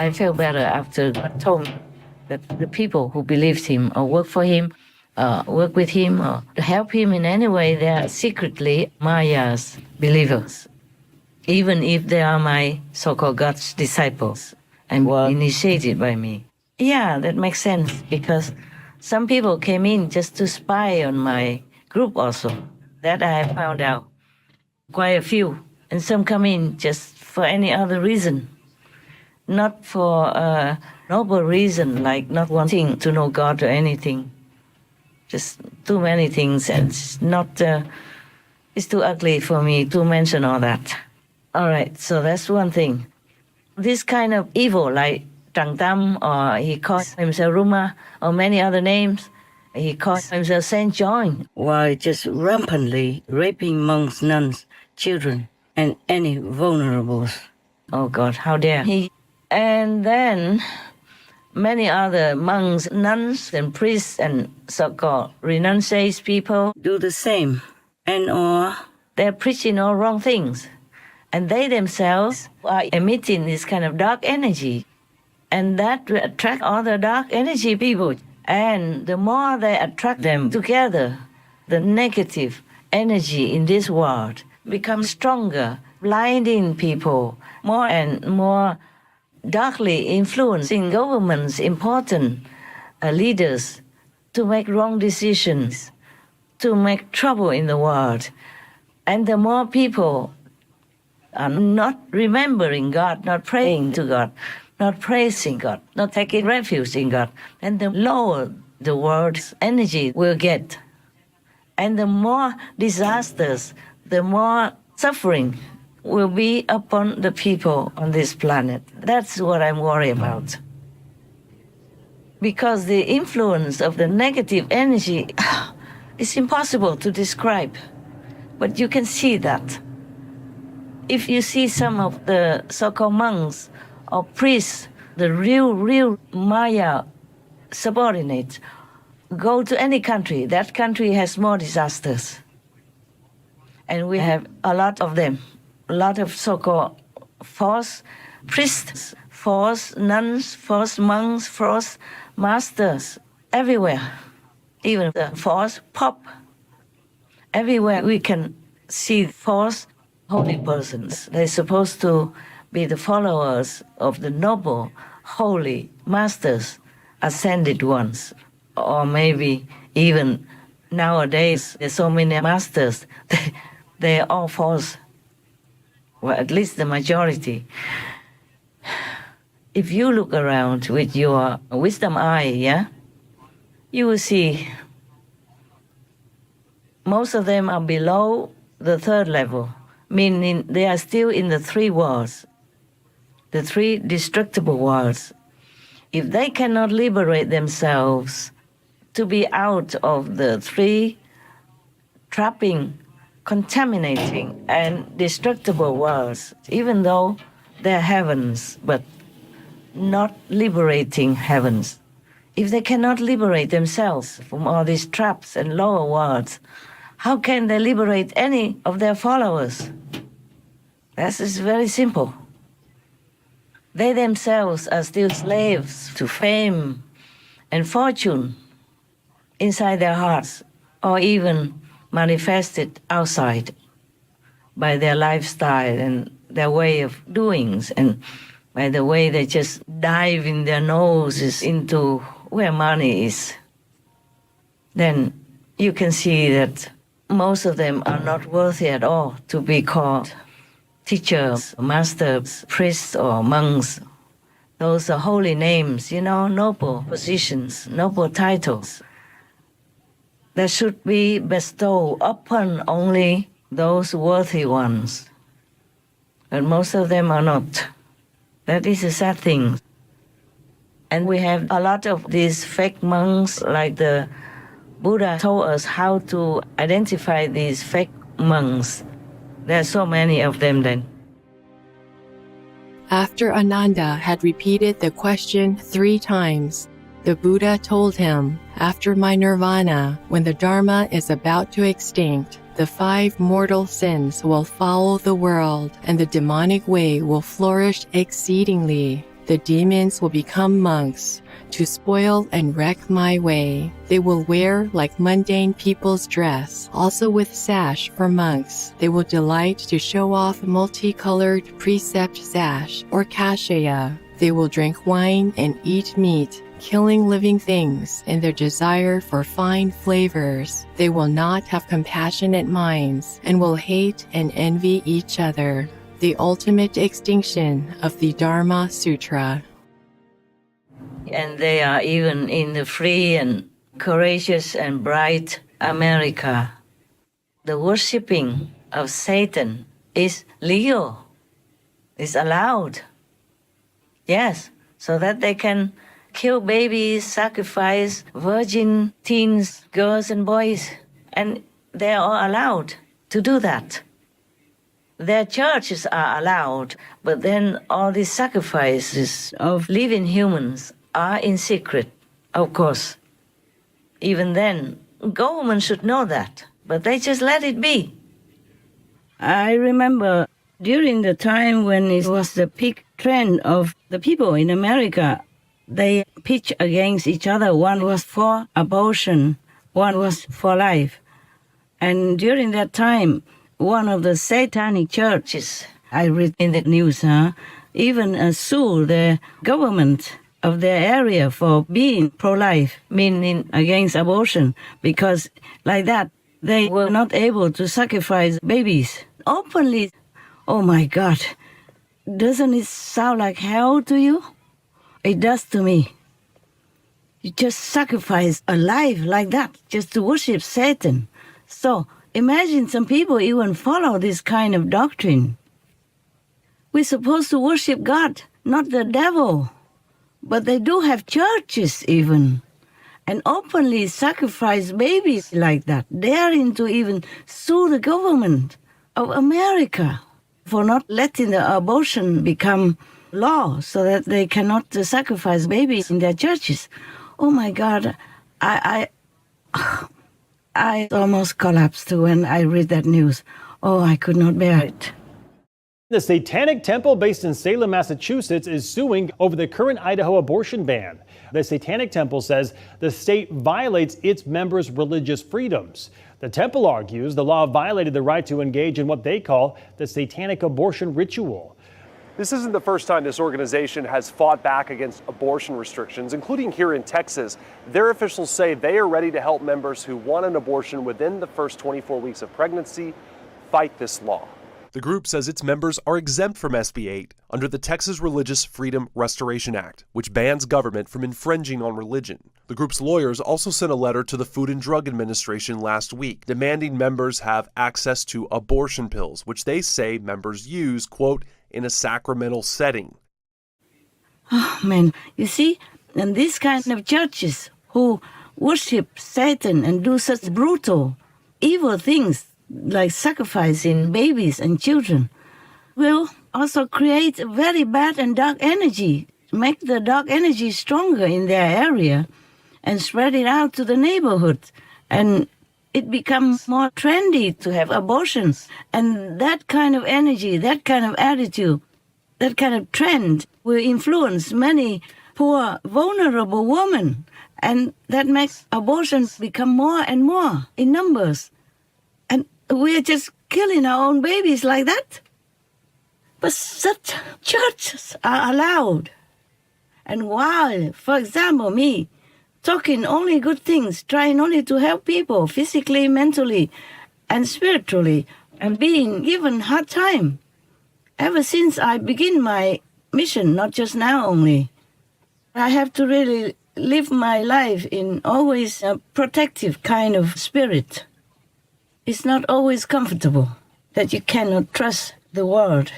I felt better after God told me that the people who believed him or work for him, work with him or help him in any way, they are secretly Maya's believers. Even if they are my so-called God's disciples and were initiated by me. Yeah, that makes sense because some people came in just to spy on my group also. That I have found out. Quite a few. And some come in just for any other reason. Not for a noble reason, like not wanting to know God or anything. Just too many things, and it's too ugly for me to mention all that. All right, so that's one thing. This kind of evil, like Trăng Tam, or he calls himself Ruma, or many other names, he calls himself Saint John, while just rampantly raping monks, nuns, children, and any vulnerables. Oh God, how dare he? And then many other monks, nuns, and priests, and so-called renunciates people do the same. And or they're preaching all wrong things. And they themselves are emitting this kind of dark energy. And that will attract other dark energy people. And the more they attract them together, the negative energy in this world becomes stronger, blinding people more and more, darkly influencing governments, important leaders to make wrong decisions, to make trouble in the world. And the more people are not remembering God, not praying to God, not praising God, not taking refuge in God, and the lower the world's energy will get. And the more disasters, the more suffering will be upon the people on this planet. That's what I'm worried about. Because the influence of the negative energy is impossible to describe, but you can see that. If you see some of the so-called monks or priests, the real Maya subordinates, go to any country, that country has more disasters. And we have a lot of them, a lot of so-called false priests, false nuns, false monks, false masters, everywhere. Even the false pope. Everywhere we can see false holy persons. They're supposed to be the followers of the noble, holy masters, ascended ones. Or maybe even nowadays, there's so many masters, they're all false. Well, at least the majority. If you look around with your wisdom eye, yeah, you will see most of them are below the third level, meaning they are still in the three worlds, the three destructible worlds. If they cannot liberate themselves to be out of the three trapping, contaminating, and destructible worlds, even though they're heavens, but not liberating heavens. If they cannot liberate themselves from all these traps and lower worlds, how can they liberate any of their followers? That is very simple. They themselves are still slaves to fame and fortune inside their hearts, or even manifested outside by their lifestyle and their way of doings, and by the way they just dive in their noses into where money is. Then you can see that most of them are not worthy at all to be called teachers, masters, priests, or monks. Those are holy names, noble positions, noble titles that should be bestowed upon only those worthy ones. But most of them are not. That is a sad thing. And we have a lot of these fake monks, like the Buddha told us how to identify these fake monks. There are so many of them then. After Ananda had repeated the question 3 times, the Buddha told him, after my nirvana, when the Dharma is about to extinct, the 5 mortal sins will foul the world, and the demonic way will flourish exceedingly. the demons will become monks to spoil and wreck my way. They will wear like mundane people's dress, also with sash for monks. They will delight to show off multicolored precept sash or cashea. They will drink wine and eat meat, killing living things in their desire for fine flavors. They will not have compassionate minds and will hate and envy each other. The ultimate extinction of the Dharma Sutra. And they are even in the free and courageous and bright America. The worshipping of Satan is legal, is allowed. Yes, so that they can kill babies, sacrifice virgin teens, girls and boys, and they are all allowed to do that. Their churches are allowed, but then all these sacrifices of living humans are in secret, of course. Even then, government should know that, but they just let it be. I remember during the time when it was the peak trend of the people in America, they pitched against each other. One was for abortion, one was for life. And during that time, one of the satanic churches, I read in the news, even sued the government of their area for being pro-life, meaning against abortion, because like that, they were not able to sacrifice babies openly. Oh my God, doesn't it sound like hell to you? It does to me. You just sacrifice a life like that just to worship Satan. So imagine some people even follow this kind of doctrine. We're supposed to worship God, not the devil. But they do have churches even, and openly sacrifice babies like that, daring to even sue the government of America for not letting the abortion become law so that they cannot sacrifice babies in their churches. Oh my God, I almost collapsed when I read that news. Oh, I could not bear it. The Satanic Temple based in Salem, Massachusetts is suing over the current Idaho abortion ban. The Satanic Temple says the state violates its members' religious freedoms. The temple argues the law violated the right to engage in what they call the satanic abortion ritual. This isn't the first time this organization has fought back against abortion restrictions, including here in Texas. Their officials say they are ready to help members who want an abortion within the first 24 weeks of pregnancy fight this law. The group says its members are exempt from SB 8 under the Texas Religious Freedom Restoration Act, which bans government from infringing on religion. The group's lawyers also sent a letter to the Food and Drug Administration last week, demanding members have access to abortion pills, which they say members use, quote, in a sacramental setting. Oh man, you see, and these kind of churches who worship Satan and do such brutal, evil things, like sacrificing babies and children, will also create a very bad and dark energy, make the dark energy stronger in their area and spread it out to the neighborhood. And it becomes more trendy to have abortions. And that kind of energy, that kind of attitude, that kind of trend will influence many poor, vulnerable women. And that makes abortions become more and more in numbers. And we're just killing our own babies like that. But such churches are allowed. And while, for example, me, talking only good things, trying only to help people physically, mentally, and spiritually, and being given hard time, ever since I begin my mission, not just now only, I have to really live my life in always a protective kind of spirit. It's not always comfortable that you cannot trust the world.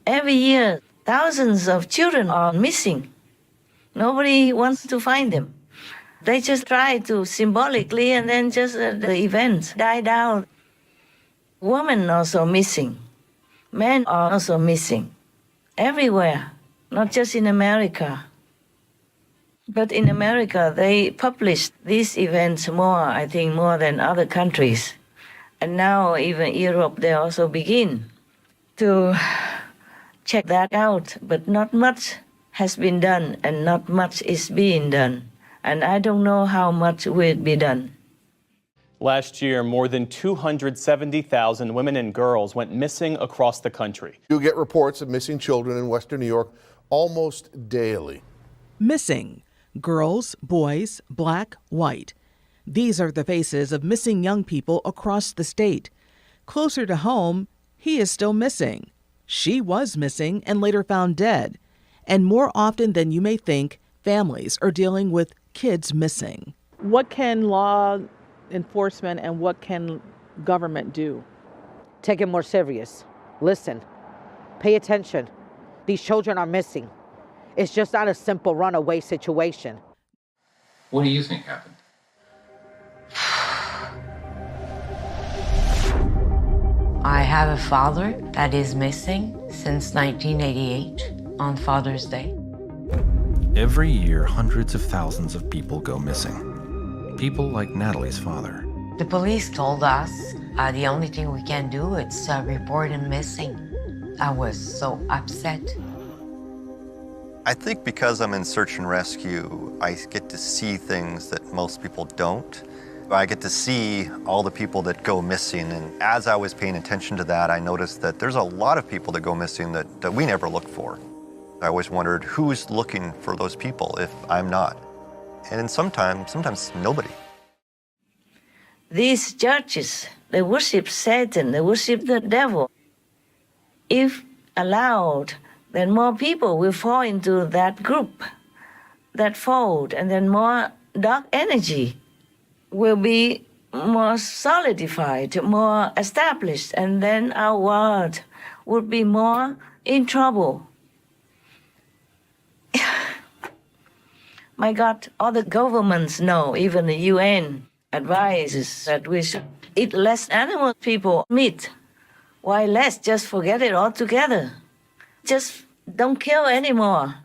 Every year, thousands of children are missing. Nobody wants to find them. They just try to symbolically, and then just the events die down. Women also missing. Men are also missing. Everywhere, not just in America. But in America, they published these events more, I think, more than other countries. And now even Europe, they also begin to check that out, but not much has been done and not much is being done. And I don't know how much will be done. Last year, more than 270,000 women and girls went missing across the country. You get reports of missing children in Western New York almost daily. Missing. Girls, boys, black, white. These are the faces of missing young people across the state. Closer to home, he is still missing. She was missing and later found dead. And more often than you may think, families are dealing with kids missing. What can law enforcement and what can government do? Take it more serious. Listen. Pay attention. These children are missing. It's just not a simple runaway situation. What do you think happened? I have a father that is missing since 1988 on Father's Day. Every year, hundreds of thousands of people go missing. People like Natalie's father. The police told us the only thing we can do is report him missing. I was so upset. I think because I'm in search and rescue, I get to see things that most people don't. I get to see all the people that go missing, and as I was paying attention to that, I noticed that there's a lot of people that go missing that we never look for. I always wondered who's looking for those people if I'm not. And sometimes nobody. These judges, they worship Satan, they worship the devil. If allowed, then more people will fall into that group, that fold, and then more dark energy will be more solidified, more established, and then our world would be more in trouble. My God, all the governments know, even the UN advises that we should eat less animal people meat. Why less? Just forget it altogether. Just don't kill anymore.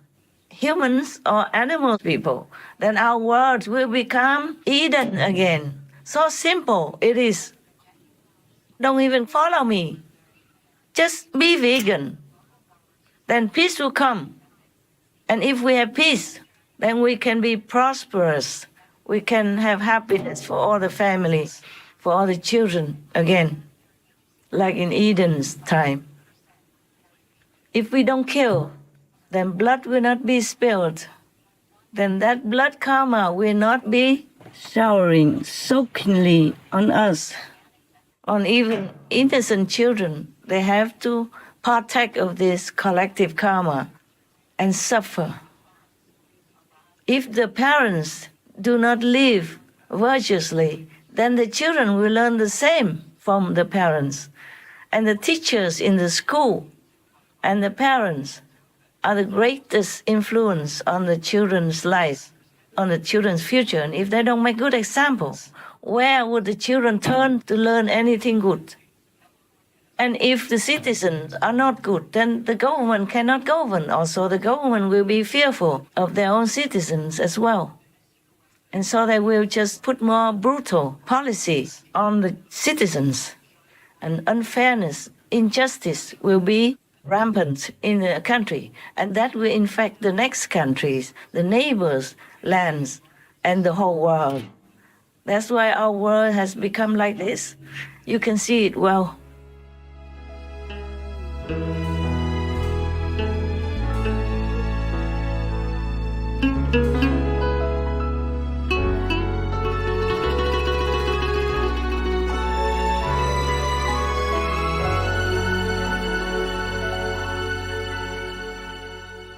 Humans or animal people, then our world will become Eden again. So simple it is. Don't even follow me. Just be vegan. Then peace will come. And if we have peace, then we can be prosperous. We can have happiness for all the families, for all the children again, like in Eden's time. If we don't kill, then blood will not be spilled. Then that blood karma will not be showering soakingly on us, on even innocent children. They have to partake of this collective karma and suffer. If the parents do not live virtuously, then the children will learn the same from the parents. And the teachers in the school and the parents are the greatest influence on the children's lives, on the children's future. And if they don't make good examples, where would the children turn to learn anything good? And if the citizens are not good, then the government cannot govern. Also, the government will be fearful of their own citizens as well. And so they will just put more brutal policies on the citizens. And unfairness, injustice will be rampant in the country. And that will infect the next countries, the neighbors' lands, and the whole world. That's why our world has become like this. You can see it well.